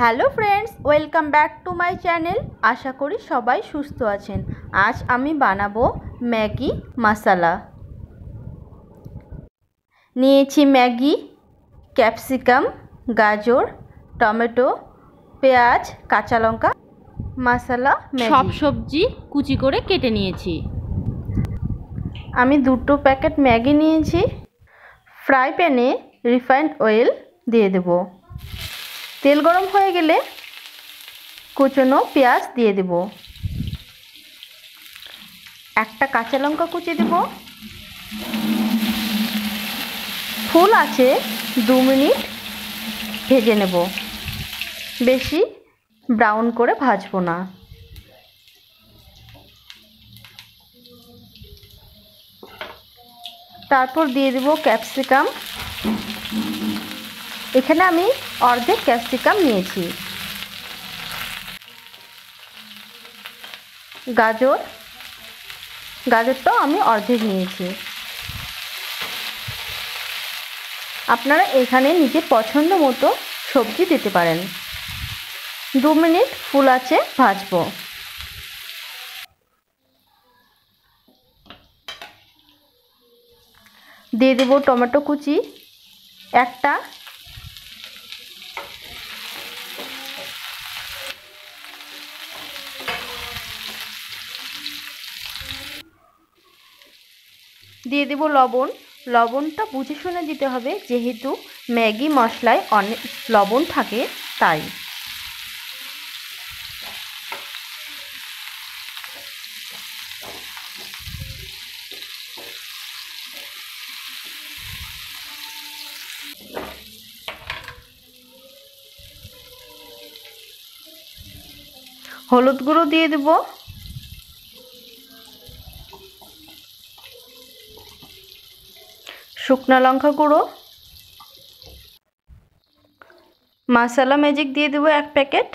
Hello friends, welcome back to my channel. আশা করি সবাই সুস্থ আছেন। আজ আমি বানাবো ম্যাগি মশলা। নিয়েছি ম্যাগি, ক্যাপসিকাম, গাজর, টমেটো, পেঁয়াজ, কাঁচা লঙ্কা, মশলা, সব সবজি কুচি করে কেটে নিয়েছি। আমি 2 প্যাকেট ম্যাগি নিয়েছি। ফ্রাই প্যানে রিফাইন্ড অয়েল দিয়ে দেব। তেল গরম হয়ে গেলে কুচনো পেঁয়াজ দিয়ে দেব। একটা কাঁচা লঙ্কা কুচি দেব। ফুল আছে 2 মিনিট ভেজে নেব। বেশি ব্রাউন করে ভাজবো না। তারপর দিয়ে দেব ক্যাপসিকাম। এখানে আমি অর্ধেক ক্যাপসিকাম নিয়েছি। গাজরটাও আমি অর্ধেক নিয়েছি। আপনারা এখানে নিজের পছন্দ মতো সবজি দিতে পারেন। 2 মিনিট ফুল আঁচে ভাজবো। দিয়ে দেব টমেটো কুচি একটা, দিয়ে দেব লবণ। লবণটা বুঝে শুনে দিতে হবে, যেহেতু ম্যাগি মশলায় অনেক লবণ থাকে তাই। হলুদ গুঁড়ো দিয়ে দেব। শুকনো লঙ্কা গুঁড়ো, মশলা ম্যাজিক দিয়ে দেব 1 প্যাকেট।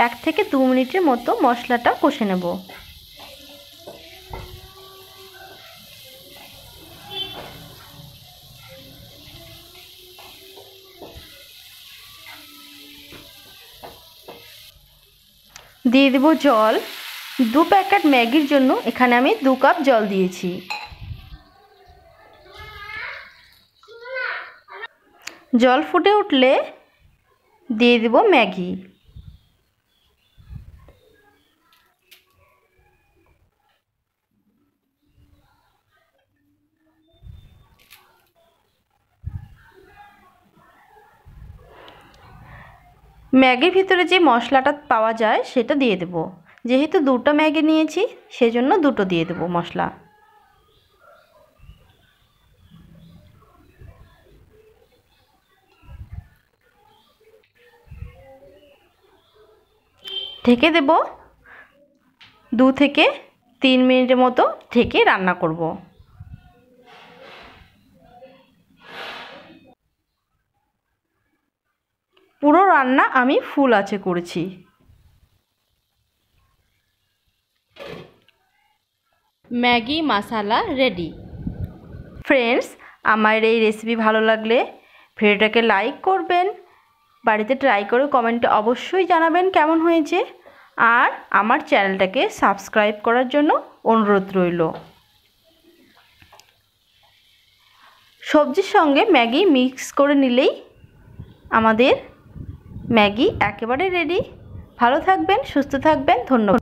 এক থেকে 2 মিনিটের মতো মশলাটা কষে নেব। দিয়ে দেব জল। 2 প্যাকেট ম্যাগির জন্য এখানে আমি 2 কাপ জল দিয়েছি। জল ফুটে উঠলে দিয়ে দেব ম্যাগি। ম্যাগির ভিতরে যে মশলাটা পাওয়া যায় সেটা দিয়ে দেব। যেহেতু 2টা ম্যাগি নিয়েছি সেজন্য 2টো দিয়ে দেব মশলা। ঢেকে দেব। 2 থেকে 3 মিনিটের মতো ঢেকে রান্না করব। পুরো রান্না আমি ফুল আঁচে করেছি। ম্যাগি মশলা রেডি। ফ্রেন্ডস, আমার এই রেসিপি ভালো লাগলে ভিডিওটাকে লাইক করবেন। বাড়িতে ট্রাই করে কমেন্টে অবশ্যই জানাবেন কেমন হয়েছে। আর আমার চ্যানেলটাকে সাবস্ক্রাইব করার জন্য অনুরোধ রইল। সবজির সঙ্গে ম্যাগি মিক্স করে নিলেই আমাদের ম্যাগি একেবারে রেডি। ভালো থাকবেন, সুস্থ থাকবেন। ধন্যবাদ।